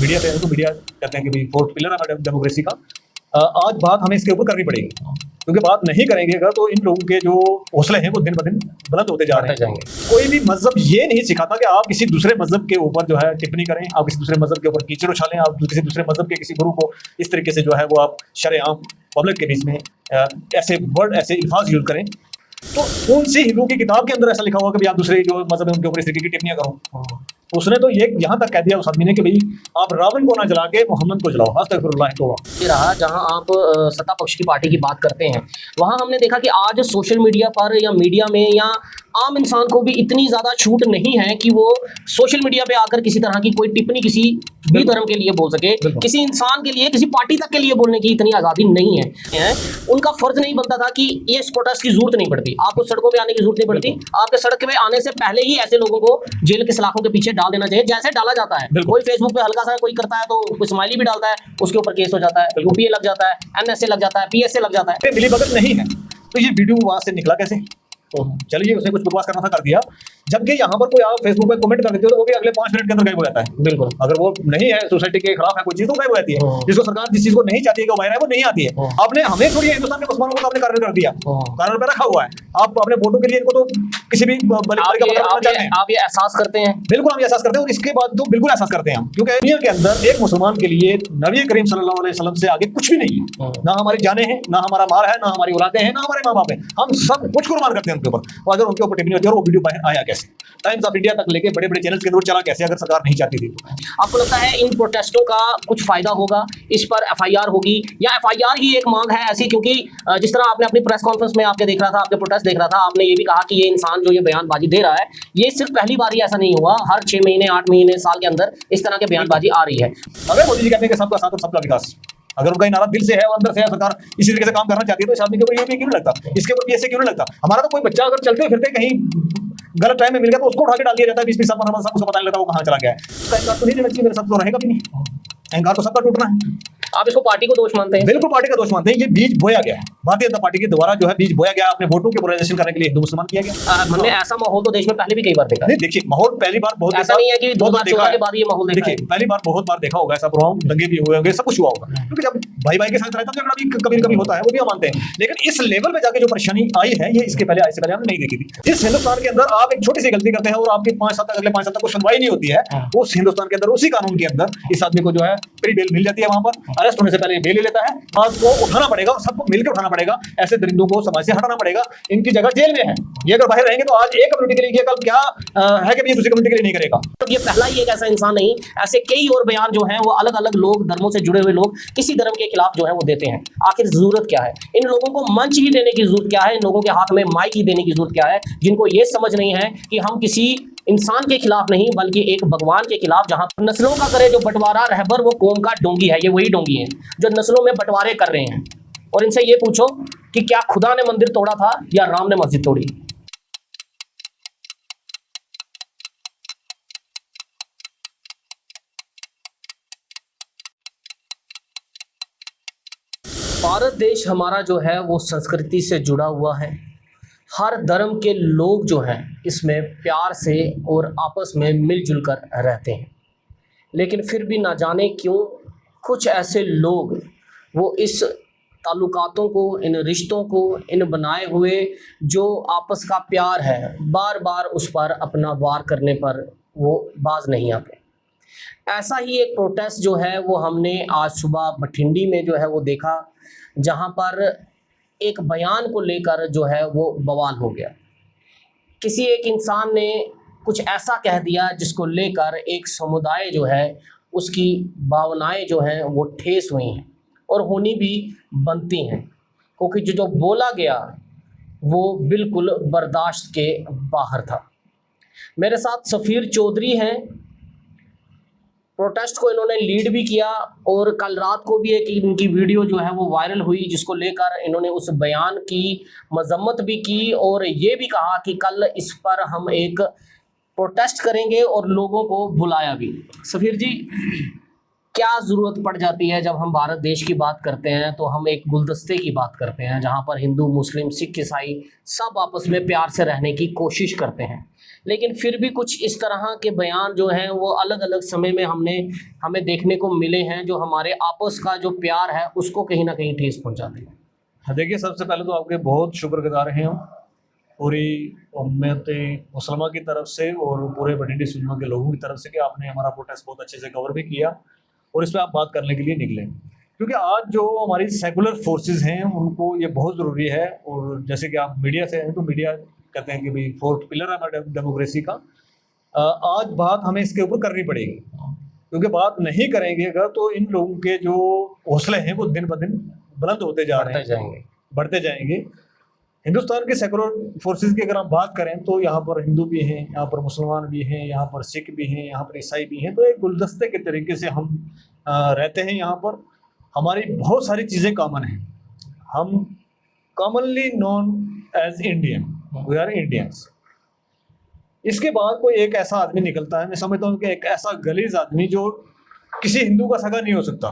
Media पे है तो मीडिया कहते हैं कि भाई फोर्थ पिलर है डेमोक्रेसी का। आज बात हमें इसके ऊपर करनी पड़ेगी, क्योंकि बात नहीं करेंगे अगर तो इन लोगों के जो हौसले हैं वो दिन ब दिन बुलंद होते जा रहे हैं। कोई भी मजहब ये नहीं सिखाता कि आप किसी दूसरे मजहब के ऊपर जो है टिप्पणी करें, आप किसी दूसरे मजहब के ऊपर कीचड़ उछालें, आप किसी दूसरे मजहब के किसी गुरु को इस तरीके से जो है वो आप शरेआम पब्लिक के बीच में ऐसे वर्ड ऐसे अल्फाज यूज करें। तो कौन सी हिंदू की किताब के अंदर ऐसा लिखा हुआ कि भाई आप दूसरे जो मजहब है उनके ऊपर इस तरीके की टिप्पणियां करो? उसने तो ये यहाँ तक कह दिया उस आदमी ने कि भाई आप रावण को ना जला के मोहम्मद को जलाओ। अस्तगफिरुल्लाह। तो रहा जहां आप सत्ता पक्ष की पार्टी की बात करते हैं, वहां हमने देखा कि आज सोशल मीडिया पर या मीडिया में या आम इंसान को भी इतनी ज़्यादा छूट नहीं है कि वो सोशल मीडिया पे आकर किसी तरह की कोई टिप्पणी किसी भी धर्म के लिए बोल सके, किसी इंसान के लिए, किसी पार्टी तक के लिए बोलने की इतनी आज़ादी नहीं है। उनका फर्ज नहीं बनता था कि ये प्रोटेस्ट की जरूरत नहीं पड़ती, आपको सड़कों पर आने की जरूरत नहीं पड़ती, आपके सड़क पे आने से पहले ही ऐसे लोगों को जेल के सलाखों के पीछे डाल देना चाहिए जैसे डाला जाता है। कोई फेसबुक पे हल्का सा कोई करता है तो कोई स्माइली भी डालता है, उसके ऊपर केस हो जाता है, यूपीए लग जाता है, एनएसए लग जाता है, पीएसए लग जाता है। मिलीभगत नहीं है तो ये वीडियो वहां से निकला कैसे? चलिए उसने कुछ बकवास करना था कर दिया, जबकि यहाँ पर कोई आप फेसबुक पे कमेंट कर देते हो तो वो भी अगले 5 मिनट के अंदर गायब हो जाता है। बिल्कुल, अगर वो नहीं है सोसाइटी के खिलाफ है कोई चीज तो गायब हो जाती है। जिसको सरकार जिस चीज को नहीं चाहती है कि वो बाहर है वो नहीं आती है। आपने हमें थोड़ी हिंदुस्तान के मुसलमानों को तो आपने कार्य कर दिया, कार्य पे रखा हुआ है। आप अपने वोटों के लिए इनको तो किसी भी आप ये एहसास करते हैं? बिल्कुल हम एहसास करते हैं, और इसके बाद तो बिल्कुल एहसास करते हैं हम, क्योंकि दुनिया के अंदर एक मुसलमान के लिए नबी करीम सल्लल्लाहु अलैहि वसल्लम से आगे कुछ भी नहीं है। ना हमारी जानें हैं, ना हमारा माल है, ना हमारी औलादें हैं, ना हमारे माँ बाप हैं। हम सब कुछ कुर्बान करते हैं उनके ऊपर। और अगर उनके ऊपर टिप्पणी होती है और वो वीडियो बाहर आया कैसे, टाइम्स ऑफ इंडिया तक लेके बड़े बड़े चैनल्स के अंदर चला कैसे, अगर सरकार नहीं चाहती थी तो? आपको लगता है इन प्रोटेस्टों का कुछ फायदा होगा, इस पर एफआईआर होगी, या एफआईआर ही एक मांग है ऐसी? क्योंकि जिस तरह आपने अपनी प्रेस कॉन्फ्रेंस में आपके देख रहा था, आपके प्रोटेस्ट देख रहा था, आपने ये भी कहा कि ये इंसान जो ये बयानबाजी दे रहा है ये सिर्फ पहली बार ही ऐसा नहीं हुआ, हर 6 महीने 8 महीने साल के अंदर इस तरह के बयानबाजी आ रही है। अगर मोदी जी कहते हैं कि सबका साथ और सबका विकास, अगर उनका नारा दिल से है और अंदर से है, सरकार इसी तरीके से काम करना चाहती है, तो इस आदमी के ऊपर ये क्यों नहीं लगता, इसके ऊपर ऐसे क्यों नहीं लगता? हमारा तो कोई बच्चा अगर चलते फिरते कहीं गलत टाइम में मिल गया तो उसको उठा के डाल दिया जाता है 20-20 साल पर, सबको पता नहीं लगता वो कहाँ चला गया है। उसका अहंकार तो नहीं देना चाहिए, मेरे साथ तो रहेगा भी नहीं, अहंकार तो सबका टूटना है। आप इसको पार्टी को दोष मानते हैं? बिल्कुल पार्टी का दोष मानते हैं। ये बीज बोया गया है, भारतीय जनता पार्टी के द्वारा जो है बीज बोया गया, अपने वोटों के पोलराइजेशन करने के लिए हिंदू मुसलमान किया गया। हमने ऐसा माहौल तो देश में पहले भी कई बार देखा। नहीं देखिए, माहौल पहली बार बहुत ऐसा नहीं है कि 2014 के बाद ये माहौल देखा है। देखिए पहली बार बहुत बार देखा होगा ऐसा प्रोग्राम, दंगे भी हुए होंगे, सब कुछ हुआ होगा, क्योंकि जब भाई भाई के साथ रहता है झगड़ा भी कभी कभी होता है, वो भी हम मानते हैं। लेकिन इस लेवल पे जाके जो परेशानी आई है ये इसके पहले इससे पहले हमने नहीं देखी थी। इस हिंदुस्तान के अंदर आप एक छोटी सी गलती करते हैं और आपके 5 साल तक, अगले 5 साल तक कोई सुनवाई नहीं होती है। उस हिंदुस्तान के अंदर उसी कानून के अंदर इस आदमी को जो है प्री बेल मिल जाती है, वहां पर अरेस्ट होने से पहले बेल ले लेता है। आपको उठाना पड़ेगा और सबको मिलकर उठाना पड़ेगा, ऐसे दरिंदों को समाज से हटाना पड़ेगा। इनकी जगह जेल में है, ये अगर बाहर रहेंगे तो आज एक कम्युनिटी के लिए कल क्या है कि दूसरी कम्युनिटी के लिए नहीं करेगा। तो ये पहला ही एक ऐसा इंसान नहीं, ऐसे कई और बयान जो हैं वो अलग अलग लोग, धर्मों से जुड़े हुए लोग किसी धर्म के खिलाफ जो है वो देते हैं। आखिर जरूरत क्या है? इन लोगों को मंच ही देने की जरूरत क्या है? इन लोगों के हाथ में माइक ही देने की जरूरत क्या है, जिनको ये समझ नहीं है कि हम किसी इंसान के खिलाफ नहीं बल्कि एक भगवान के खिलाफ, जहां नस्लों का करे जो बंटवारा, रहबर वो कौम का डोंगी है। ये वही डोंगी है जो नस्लों में बंटवारे कर रहे हैं। और इनसे ये पूछो कि क्या खुदा ने मंदिर तोड़ा था या राम ने मस्जिद तोड़ी? भारत देश हमारा जो है वो संस्कृति से जुड़ा हुआ है। हर धर्म के लोग जो हैं इसमें प्यार से और आपस में मिलजुल कर रहते हैं, लेकिन फिर भी ना जाने क्यों कुछ ऐसे लोग वो इस ताल्लुकातों को, इन रिश्तों को, इन बनाए हुए जो आपस का प्यार है, बार बार उस पर अपना वार करने पर वो बाज नहीं आते। ऐसा ही एक प्रोटेस्ट जो है वो हमने आज सुबह बठिंडी में जो है वो देखा, जहाँ पर एक बयान को लेकर जो है वो बवाल हो गया। किसी एक इंसान ने कुछ ऐसा कह दिया जिसको लेकर एक समुदाय जो है उसकी भावनाएं जो हैं वो ठेस हुई हैं और होनी भी बनती हैं, क्योंकि जो बोला गया वो बिल्कुल बर्दाश्त के बाहर था। मेरे साथ सफ़ीर चौधरी हैं, प्रोटेस्ट को इन्होंने लीड भी किया और कल रात को भी एक इनकी वीडियो जो है वो वायरल हुई, जिसको लेकर इन्होंने उस बयान की मजम्मत भी की और ये भी कहा कि कल इस पर हम एक प्रोटेस्ट करेंगे और लोगों को बुलाया भी। सफ़ीर जी, क्या ज़रूरत पड़ जाती है जब हम भारत देश की बात करते हैं तो हम एक गुलदस्ते की बात करते हैं जहाँ पर हिंदू, मुस्लिम, सिख, ईसाई सब आपस में प्यार से रहने की कोशिश करते हैं, लेकिन फिर भी कुछ इस तरह के बयान जो हैं वो अलग अलग समय में हमें देखने को मिले हैं, जो हमारे आपस का जो प्यार है उसको कहीं ना कहीं ठेस पहुंचाते हैं। देखिए, सबसे पहले तो आपके बहुत शुक्रगुजार हैं हम, पूरी उम्मत मुसलमान की तरफ से और पूरे बठिंडा सुजमा के लोगों की तरफ से कि आपने हमारा प्रोटेस्ट बहुत अच्छे से कवर भी किया और इस पर आप बात करने के लिए निकले, क्योंकि आज जो हमारी सेकुलर फोर्सेस हैं उनको ये बहुत ज़रूरी है। और जैसे कि आप मीडिया से हैं तो मीडिया कहते हैं कि भाई फोर्थ पिलर है डेमोक्रेसी का। आज बात हमें इसके ऊपर करनी पड़ेगी, क्योंकि बात नहीं करेंगे अगर तो इन लोगों के जो हौसले हैं वो दिन ब दिन बुलंद होते जा रहे हैं, बढ़ते जाएंगे। हिंदुस्तान के सेकुलर फोर्सेस की अगर हम बात करें तो यहाँ पर हिंदू भी हैं, यहाँ पर मुसलमान भी हैं, यहाँ पर सिख भी हैं, यहाँ पर ईसाई भी हैं। तो एक गुलदस्ते के तरीके से हम रहते हैं। यहाँ पर हमारी बहुत सारी चीज़ें कॉमन हैं। हम commonly known as Indian, we are Indians. इसके बाद कोई एक ऐसा आदमी निकलता है, मैं समझता हूँ कि एक ऐसा गलीज आदमी जो किसी हिंदू का सगा नहीं हो सकता।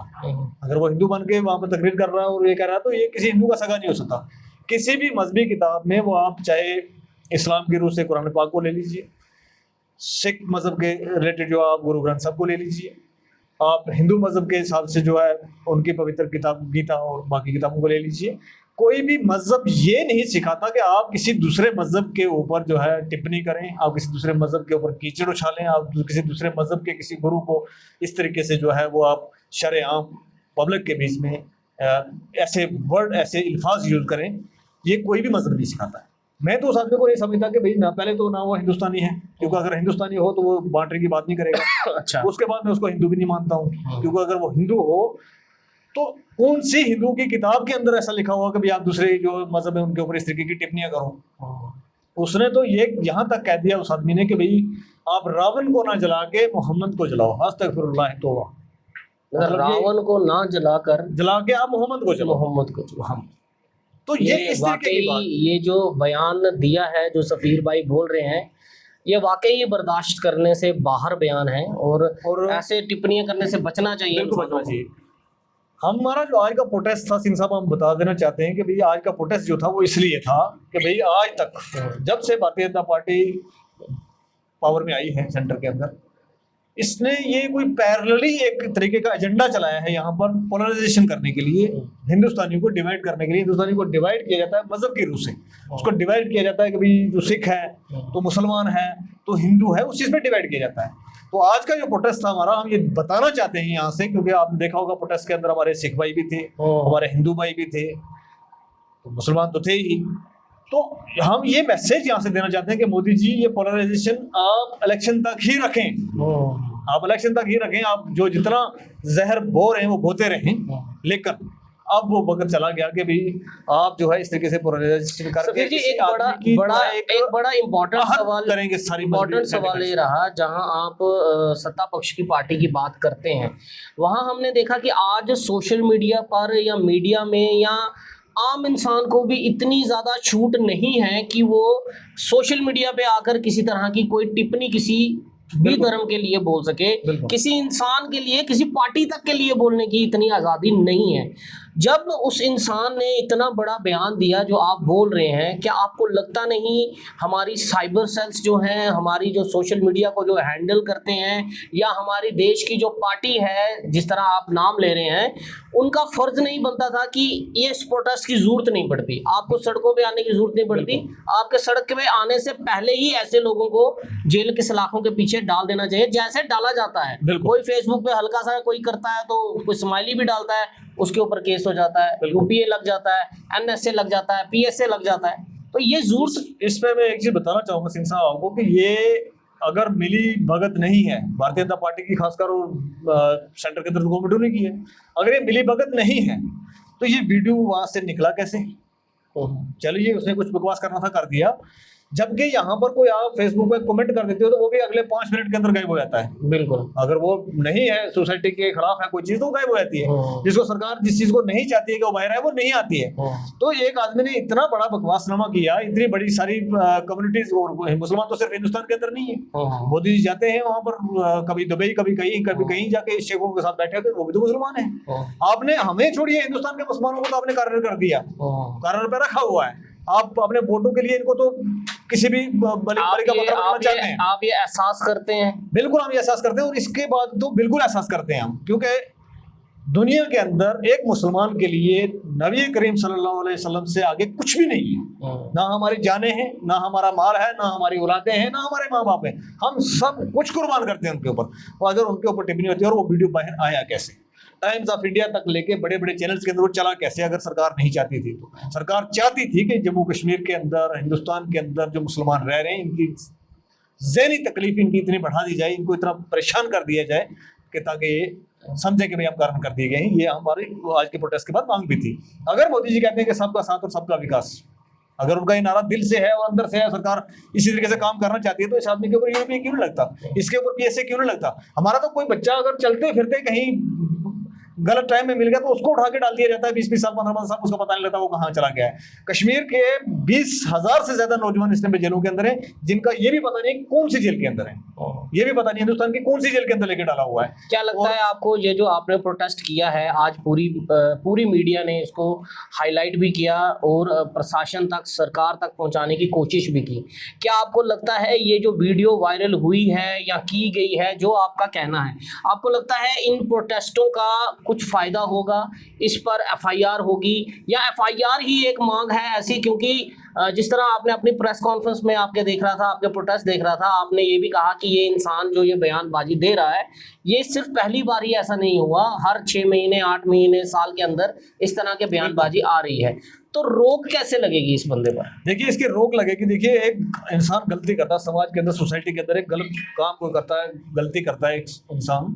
अगर वो हिंदू बन के वहाँ पर तकरीर कर रहा है और ये कह रहा है तो ये किसी हिंदू का सगा नहीं हो सकता। किसी भी मजहबी किताब में वो आप चाहे इस्लाम की रूह से कुरान पाक को ले लीजिए, सिख मज़हब के रिलेटेड जो आप गुरु ग्रंथ साहब को ले लीजिए, आप हिंदू मज़हब के हिसाब से जो है उनकी पवित्र किताब गीता और बाकी किताबों को ले लीजिए। कोई भी मज़हब ये नहीं सिखाता कि आप किसी दूसरे मज़हब के ऊपर जो है टिप्पणी करें, आप किसी दूसरे मज़हब के ऊपर कीचड़ उछालें, आप किसी दूसरे मज़हब के किसी गुरु को इस तरीके से जो है वो आप शरेआम पब्लिक के बीच में ऐसे वर्ड, ऐसे अल्फाज यूज़ करें। ये कोई भी मज़हब नहीं सिखाता है। मैं तो उस आदमी को नहीं समझता कि भाई ना पहले तो ना वो हिंदुस्तानी है, क्योंकि अगर हिंदुस्तानी हो तो वो बाउंड्री की बात नहीं करेगा। अच्छा। उसके बाद मैं उसको हिंदू भी नहीं मानता हूँ, क्योंकि अगर वो हिंदू हो तो कौन सी हिंदू की किताब के अंदर ऐसा लिखा हुआ कि भाई आप दूसरे जो मजहब है उनके ऊपर इस तरीके की टिप्पणियां करो। उसने तो ये यहाँ तक कह दिया उस आदमी ने कि भाई आप रावण को ना जला के मोहम्मद को जलाओ। अस्तगफिरुल्लाह तौबा, मतलब रावण को ना जला के आप मोहम्मद को जलाओ। मोहम्मद को जलाओ। तो ये इस तरीके की बात, ये जो बयान दिया है जो सफीर भाई बोल रहे हैं, ये वाकई बर्दाश्त करने से बाहर बयान है और ऐसे टिप्पणियां करने से बचना चाहिए। बिल्कुल बचना चाहिए। हमारा जो आज का प्रोटेस्ट था, सिंह साहब हम बता देना चाहते हैं कि भाई आज का प्रोटेस्ट जो था वो इसलिए था कि भाई आज तक जब से भारतीय जनता पार्टी पावर में आई है सेंटर के अंदर, इसने ये कोई पैरेलली एक तरीके का एजेंडा चलाया है यहाँ पर पोलराइजेशन करने के लिए, हिंदुस्तानियों को डिवाइड करने के लिए। हिंदुस्तानियों को डिवाइड किया जाता है मजहब के रूप से, उसको डिवाइड किया जाता है कि भाई जो सिख है तो मुसलमान है तो हिंदू है, उस चीज़ में डिवाइड किया जाता है। तो आज का जो प्रोटेस्ट था हमारा, हम ये बताना चाहते हैं यहाँ से, क्योंकि आपने देखा होगा प्रोटेस्ट के अंदर हमारे सिख भाई भी थे, हमारे हिंदू भाई भी थे, तो मुसलमान तो थे ही। तो हम ये मैसेज यहाँ से देना चाहते हैं कि मोदी जी ये पोलराइजेशन आप इलेक्शन तक ही रखें, आप इलेक्शन तक ही रखें। आप जो जितना जहर बो रहे हैं वो बोते रहें, लेकिन अब वो वक्त चला गया कि भाई आप जो है इस तरीके से पोलराइजेशन करके एक बड़ा इम्पोर्टेंट सवाल करेंगे। इम्पोर्टेंट सवाल ये रहा, जहां आप सत्ता पक्ष की पार्टी की बात करते हैं, वहां हमने देखा कि आज सोशल मीडिया पर या मीडिया में या आम इंसान को भी इतनी ज़्यादा छूट नहीं है कि वो सोशल मीडिया पे आकर किसी तरह की कोई टिप्पणी किसी भी धर्म के लिए बोल सके, किसी इंसान के लिए, किसी पार्टी तक के लिए बोलने की इतनी आज़ादी नहीं है। जब उस इंसान ने इतना बड़ा बयान दिया जो आप बोल रहे हैं, क्या आपको लगता नहीं हमारी साइबर सेल्स जो हैं, हमारी जो सोशल मीडिया को जो हैंडल करते हैं, या हमारी देश की जो पार्टी है जिस तरह आप नाम ले रहे हैं, उनका फ़र्ज नहीं बनता था कि ये इस प्रोटेस्ट की ज़रूरत नहीं पड़ती, आपको सड़कों पे आने की ज़रूरत नहीं पड़ती, आपके सड़क पे आने से पहले ही ऐसे लोगों को जेल के सलाखों के पीछे डाल देना चाहिए, जैसे डाला जाता है। कोई फेसबुक पे हल्का सा कोई करता है तो कोई स्माइली भी डालता है, उसके ऊपर केस हो जाता है, यूपीए लग जाता है, एनएसए लग जाता है, पीएसए लग जाता है। तो ये जरूर इस पे मैं एक चीज बताना चाहूंगा सिंह साहब आपको कि ये अगर मिली भगत नहीं है भारतीय जनता पार्टी की, खासकर सेंटर के अंदर गवर्नमेंट ने की है, अगर ये मिली भगत नहीं है तो ये वीडियो वहां से निकला कैसे? चलिए उसने कुछ बकवास करना था कर दिया, जबकि यहाँ पर कोई आप फेसबुक पे कमेंट कर देते हो तो वो भी अगले 5 मिनट के अंदर गायब हो जाता है। बिल्कुल, अगर वो नहीं है सोसाइटी के खिलाफ है कोई चीज तो गायब हो जाती है। जिसको सरकार जिस चीज को नहीं चाहती है कि वो बाहर आए वो नहीं आती है। तो एक आदमी ने इतना बड़ा बकवासनामा किया, इतनी बड़ी सारी कम्युनिटीज, और मुसलमान तो सिर्फ हिंदुस्तान के अंदर नहीं है, मोदी जी जाते हैं वहां पर कभी दुबई कभी कहीं जाके शेखों के साथ बैठे होते, वो भी तो मुसलमान है। आपने हमें छोड़िए, हिंदुस्तान के मुसलमानों को तो आपने कार्य कर दिया, कार्य पे रखा हुआ है। आप अपने वोटों के लिए इनको तो किसी भी बलि का बकरा बनाना चाहते हैं। आप ये एहसास करते हैं? बिल्कुल हम ये एहसास करते हैं, और इसके बाद तो बिल्कुल एहसास करते हैं हम, क्योंकि दुनिया के अंदर एक मुसलमान के लिए नबी करीम सल्लल्लाहु अलैहि वसल्लम से आगे कुछ भी नहीं है। ना हमारी जानें हैं, ना हमारा माल है, ना हमारी औलादें हैं, ना हमारे माँ बाप हैं, हम सब कुछ कुर्बान करते हैं उनके ऊपर। और अगर उनके ऊपर टिप्पणी होती है, और वो वीडियो बाहर आया कैसे, टाइम्स ऑफ इंडिया तक लेके बड़े बड़े चैनल्स के अंदर वो चला कैसे, अगर सरकार नहीं चाहती थी तो? सरकार चाहती थी कि जम्मू कश्मीर के अंदर, हिंदुस्तान के अंदर जो मुसलमान रह रहे हैं, इनकी ज़हनी तकलीफ इनकी इतनी बढ़ा दी जाए, इनको इतना परेशान कर दिया जाए कि ताकि ये समझे कि भाई हम कारण कर दिए गए हैं। ये हमारी आज के प्रोटेस्ट के बाद मांग भी थी। अगर मोदी जी कहते हैं कि सबका साथ और सबका विकास, अगर उनका ये नारा दिल से है और अंदर से है, सरकार इसी तरीके से काम करना चाहती है, तो इस आदमी के ऊपर यूपी क्यों नहीं लगता, इसके ऊपर पीएसए क्यों नहीं लगता? हमारा तो कोई बच्चा अगर चलते फिरते कहीं गलत टाइम में मिल गया तो उसको उठा के डाल दिया जाता है, 20-20 साल 15 साल, उसको पता नहीं लगता वो कहाँ चला गया है। कश्मीर के 20,000 से ज्यादा नौजवान इस टाइम जेलों के अंदर हैं, जिनका ये भी पता नहीं कौन सी जेल के अंदर है, ये भी पता नहीं हिंदुस्तान की कौन सी जेल के अंदर लेके डाला हुआ है। क्या लगता है आपको, ये जो आपने प्रोटेस्ट किया है आज, पूरी मीडिया ने इसको हाईलाइट भी किया और प्रशासन तक, सरकार तक पहुंचाने की कोशिश भी की, क्या आपको लगता है ये जो वीडियो वायरल हुई है या की गई है, जो आपका कहना है, आपको लगता है इन प्रोटेस्टों का कुछ फायदा होगा, इस पर एफआईआर होगी, या एफआईआर ही एक मांग है ऐसी? क्योंकि जिस तरह आपने अपनी प्रेस कॉन्फ्रेंस में आपके देख रहा था, आपके प्रोटेस्ट देख रहा था, आपने ये भी कहा कि ये इंसान जो ये बयानबाजी दे रहा है, ये सिर्फ पहली बार ही ऐसा नहीं हुआ, हर 6 महीने 8 महीने साल के अंदर इस तरह के बयानबाजी आ रही है, तो रोक कैसे लगेगी इस बंदे पर? देखिए इसकी रोक लगेगी। देखिए एक इंसान गलती करता है, समाज के अंदर, सोसाइटी के अंदर एक गलत काम को करता है, गलती करता है एक इंसान,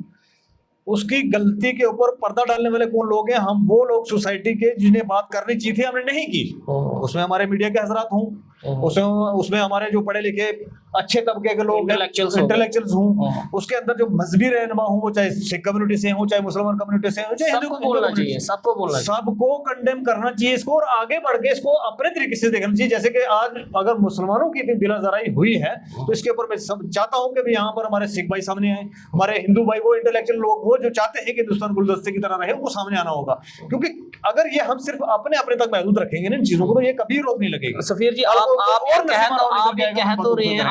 उसकी गलती के ऊपर पर्दा डालने वाले कौन लोग हैं? हम वो लोग सोसाइटी के जिन्हें बात करनी चाहिए थी, हमने नहीं की। उसमें हमारे मीडिया के हजरात हों, उसमें हमारे जो पढ़े लिखे अच्छे तबके के लोग इंटेलेक्चुअल्स हों, उसके अंदर जो मजहबी रहनुमा हों, वो चाहे सिख कम्युनिटी से हो, चाहे मुसलमान कम्युनिटी से हो, चाहे हिंदू कम्युनिटी, सबको बोलना चाहिए, सबको कंडेम करना चाहिए इसको, और आगे बढ़ के इसको अपने तरीके से देखना चाहिए। जैसे कि आज अगर मुसलमानों की दिलाजराई हुई है, तो इसके ऊपर मैं चाहता हूँ कि यहाँ पर हमारे सिख भाई सामने आए, हमारे हिंदू भाई, वो इंटेलेक्चुअल लोग, वो जो चाहते हैं कि हिंदुस्तान गुलदस्ते की तरह रहे, वो सामने आना होगा। क्योंकि अगर ये हम सिर्फ अपने तक महदूद रखेंगे ना इन चीजों को, तो ये कभी रोक नहीं लगेगी। सफीर जी,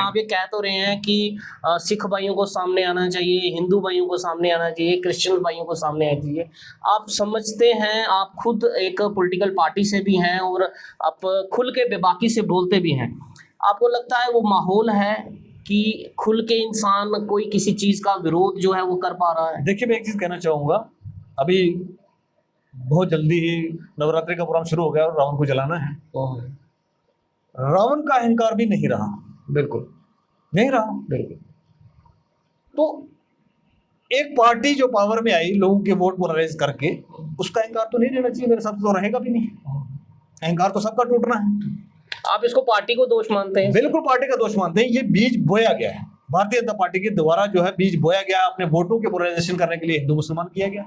आप ये कह तो रहे हैं कि सिख भाइयों को सामने आना चाहिए, हिंदू भाइयों को सामने आना चाहिए, क्रिश्चियन भाइयों को सामने आना चाहिए। आप समझते हैं, आप खुद एक पॉलिटिकल पार्टी से भी हैं और आप खुल के बेबाकी से बोलते भी हैं, आपको लगता है वो माहौल है कि खुल के इंसान कोई किसी चीज का विरोध जो है वो कर पा रहा है? देखिए मैं एक चीज कहना चाहूंगा, अभी बहुत जल्दी ही नवरात्रि का प्रोग्राम शुरू हो गया और रावण को जलाना है। रावण का अहंकार भी नहीं रहा, बिल्कुल नहीं रहा, बिल्कुल। तो एक पार्टी जो पावर में आई, लोगों के वोट पोलराइज करके, उसका अहंकार तो नहीं रहना चाहिए, मेरे साथ तो रहेगा भी नहीं। अहंकार तो सबका टूटना है। आप इसको पार्टी को दोष मानते हैं? बिल्कुल पार्टी का दोष मानते हैं। ये बीज बोया गया है, भारतीय जनता पार्टी के द्वारा जो है बीज बोया गया, अपने वोटों के पोलराइजेशन करने के लिए हिंदू मुसलमान किया गया।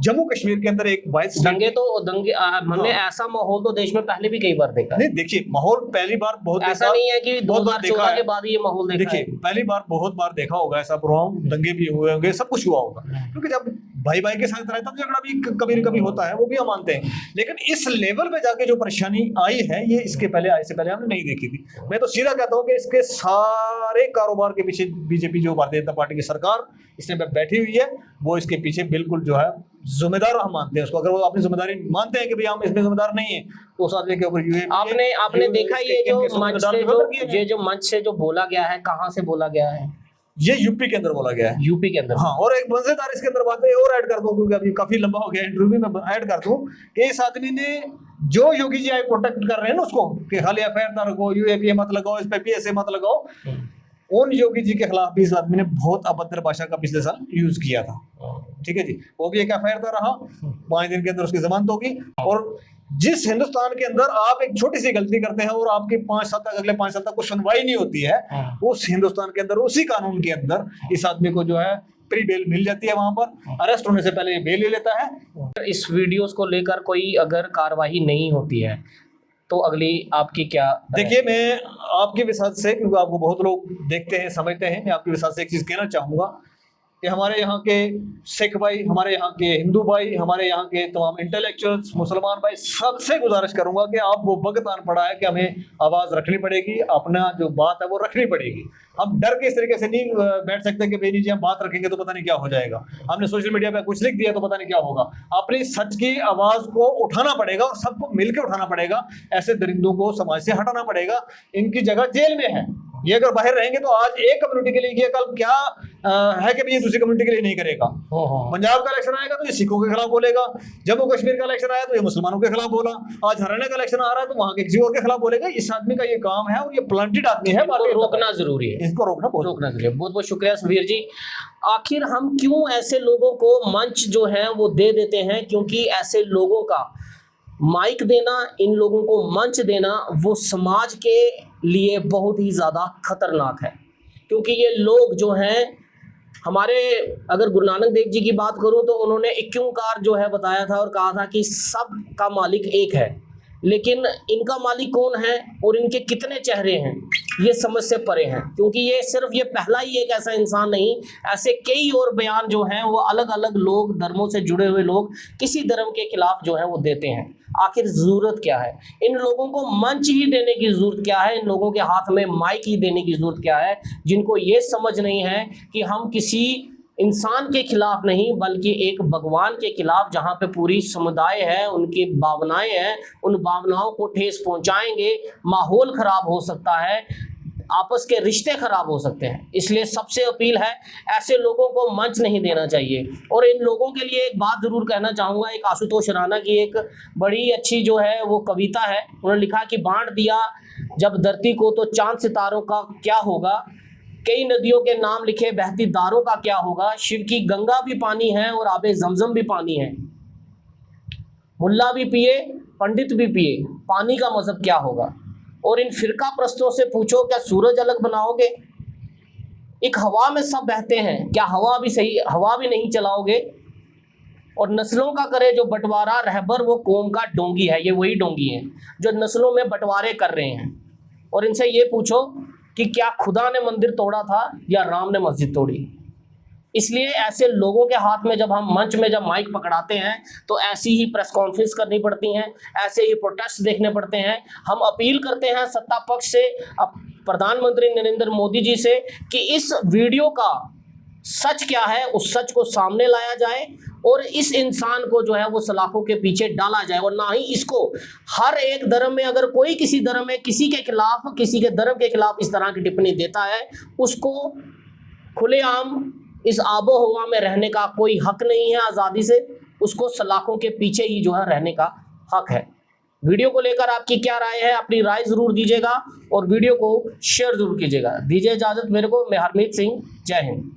जम्मू कश्मीर के अंदर एक दंगे हमने ऐसा माहौल तो देश में पहले भी कई बार देखा। नहीं देखिए, माहौल पहली बार बहुत ऐसा नहीं है कि 2014 के बाद ये माहौल देखा। देखिए पहली बार बहुत बार देखा होगा ऐसा प्रोग्राम, दंगे भी हुए होंगे, सब कुछ हुआ होगा, क्योंकि जब भाई भाई के साथ रहता है झगड़ा भी कभी न कभी होता है, वो भी हम मानते हैं। लेकिन इस लेवल पे जाके जो परेशानी आई है, ये इसके पहले आए से पहले हमने नहीं देखी थी। मैं तो सीधा कहता हूँ कि इसके सारे कारोबार के पीछे बीजेपी, जो भारतीय जनता पार्टी की सरकार इसमें बैठी हुई है, वो इसके पीछे बिल्कुल जो है जिम्मेदार हम मानते हैं उसको। अगर वो अपनी जिम्मेदारी मानते हैं कि भाई हम इसमें जिम्मेदार नहीं है, तो उस आदमी के ऊपर आपने देखा ये जो मंच से जो बोला गया है, कहाँ से बोला गया है? ये यूपी के अंदर बोला गया है। यूपी के अंदर? हाँ, और एक मजेदार इसके अंदर बातें और ऐड कर दूं, क्योंकि अभी काफी लंबा हो गया इंटरव्यू में, ऐड कर दूं कि इस आदमी ने जो योगी जी आई प्रोटेक्ट कर रहे हैं ना उसको, कि खाली एफआईआर ना रखो, यूएपीए मत लगाओ, इस पे पीएसए मत लगाओ, उन योगी जी के खिलाफ भी इस आदमी ने बहुत अभद्र भाषा का पिछले साल यूज किया था। ठीक है जी, वो भी एक एफआईआर था रहा, 5 दिन के अंदर उसकी जमानत होगी। और जिस हिंदुस्तान के अंदर आप एक छोटी सी गलती करते हैं और आपकी 5 साल तक, अगले 5 साल तक कुछ सुनवाई नहीं होती है, उस हिंदुस्तान के अंदर, उसी कानून के अंदर इस आदमी को जो है प्री बेल मिल जाती है, वहां पर अरेस्ट होने से पहले ये बेल ले लेता है। इस वीडियोस को लेकर कोई अगर कार्रवाई नहीं होती है तो अगली आपकी क्या? देखिए मैं आपके विश्वास से, क्योंकि आपको बहुत लोग देखते हैं समझते हैं, मैं आपके विश्वास से एक चीज कहना चाहूंगा कि हमारे यहाँ के सिख भाई, हमारे यहाँ के हिंदू भाई, हमारे यहाँ के तमाम इंटेलेक्चुअल्स, मुसलमान भाई, सबसे गुजारिश करूंगा कि आप वो वक्त आन पड़ा है कि हमें आवाज़ रखनी पड़ेगी, अपना जो बात है वो रखनी पड़ेगी। हम डर के इस तरीके से नहीं बैठ सकते कि भाई जी हम बात रखेंगे तो पता नहीं क्या हो जाएगा, हमने सोशल मीडिया पे कुछ लिख दिया तो पता नहीं क्या होगा। अपनी सच की आवाज़ को उठाना पड़ेगा और सबको मिलकर उठाना पड़ेगा। ऐसे दरिंदों को समाज से हटाना पड़ेगा, इनकी जगह जेल में है। ये अगर बाहर रहेंगे तो आज एक कम्युनिटी के लिए किया, कल क्या है कि ये दूसरी कम्युनिटी के लिए नहीं करेगा। पंजाब का इलेक्शन आएगा तो ये सिखों के खिलाफ बोलेगा, जम्मू कश्मीर का इलेक्शन आया तो ये मुसलमानों के खिलाफ बोला, आज हरियाणा का इलेक्शन आ रहा है तो वहां के किसी और के खिलाफ बोलेगा। इस आदमी का ये काम है और ये प्लांटेड आदमी है, रोकना जरूरी है, इसको रोकना जरूरी है। बहुत बहुत शुक्रिया समीर जी। आखिर हम क्यों ऐसे लोगों को मंच जो है वो दे देते हैं? क्योंकि ऐसे लोगों का माइक देना, इन लोगों को मंच देना, वो समाज के लिए बहुत ही ज़्यादा खतरनाक है। क्योंकि ये लोग जो हैं हमारे, अगर गुरु नानक देव जी की बात करूं तो उन्होंने 21 ओंकार जो है बताया था और कहा था कि सब का मालिक एक है, लेकिन इनका मालिक कौन है और इनके कितने चेहरे हैं ये समझ से परे हैं। क्योंकि ये सिर्फ ये पहला ही एक ऐसा इंसान नहीं, ऐसे कई और बयान जो हैं वो अलग अलग लोग, धर्मों से जुड़े हुए लोग किसी धर्म के खिलाफ जो है वो देते हैं। आखिर ज़रूरत क्या है? इन लोगों को मंच ही देने की ज़रूरत क्या है? इन लोगों के हाथ में माइक ही देने की ज़रूरत क्या है? जिनको ये समझ नहीं है कि हम किसी इंसान के खिलाफ नहीं बल्कि एक भगवान के खिलाफ, जहाँ पे पूरी समुदाय है, उनकी भावनाएं हैं, उन भावनाओं को ठेस पहुंचाएंगे, माहौल खराब हो सकता है, आपस के रिश्ते खराब हो सकते हैं। इसलिए सबसे अपील है, ऐसे लोगों को मंच नहीं देना चाहिए। और इन लोगों के लिए एक बात ज़रूर कहना चाहूँगा, एक आशुतोष राणा की एक बड़ी अच्छी जो है वो कविता है। उन्होंने लिखा कि बांट दिया जब धरती को तो चांद सितारों का क्या होगा, कई नदियों के नाम लिखे बहती धारों का क्या होगा, शिव की गंगा भी पानी है और आबे जमजम भी पानी है, मुल्ला भी पिए पंडित भी पिए, पानी का मजहब क्या होगा। और इन फिरका प्रस्तों से पूछो क्या सूरज अलग बनाओगे, एक हवा में सब बहते हैं, क्या हवा भी नहीं चलाओगे। और नस्लों का करे जो बंटवारा, रहबर वो कौम का डोंगी है। ये वही डोंगी हैं जो नस्लों में बंटवारे कर रहे हैं। और इनसे ये पूछो कि क्या खुदा ने मंदिर तोड़ा था या राम ने मस्जिद तोड़ी। इसलिए ऐसे लोगों के हाथ में जब हम मंच में जब माइक पकड़ाते हैं तो ऐसी ही प्रेस कॉन्फ्रेंस करनी पड़ती हैं, ऐसे ही प्रोटेस्ट देखने पड़ते हैं। हम अपील करते हैं सत्ता पक्ष से, प्रधानमंत्री नरेंद्र मोदी जी से कि इस वीडियो का सच क्या है उस सच को सामने लाया जाए और इस इंसान को जो है वो सलाखों के पीछे डाला जाए। और ना ही इसको हर एक धर्म में, अगर कोई किसी धर्म में किसी के खिलाफ, किसी के धर्म के खिलाफ इस तरह की टिप्पणी देता है, उसको खुलेआम इस आबो हवा में रहने का कोई हक नहीं है आज़ादी से, उसको सलाखों के पीछे ही जो है रहने का हक है। वीडियो को लेकर आपकी क्या राय है? अपनी राय ज़रूर दीजिएगा और वीडियो को शेयर ज़रूर कीजिएगा। दीजिए इजाज़त मेरे को, मैं हरमीत सिंह, जय हिंद।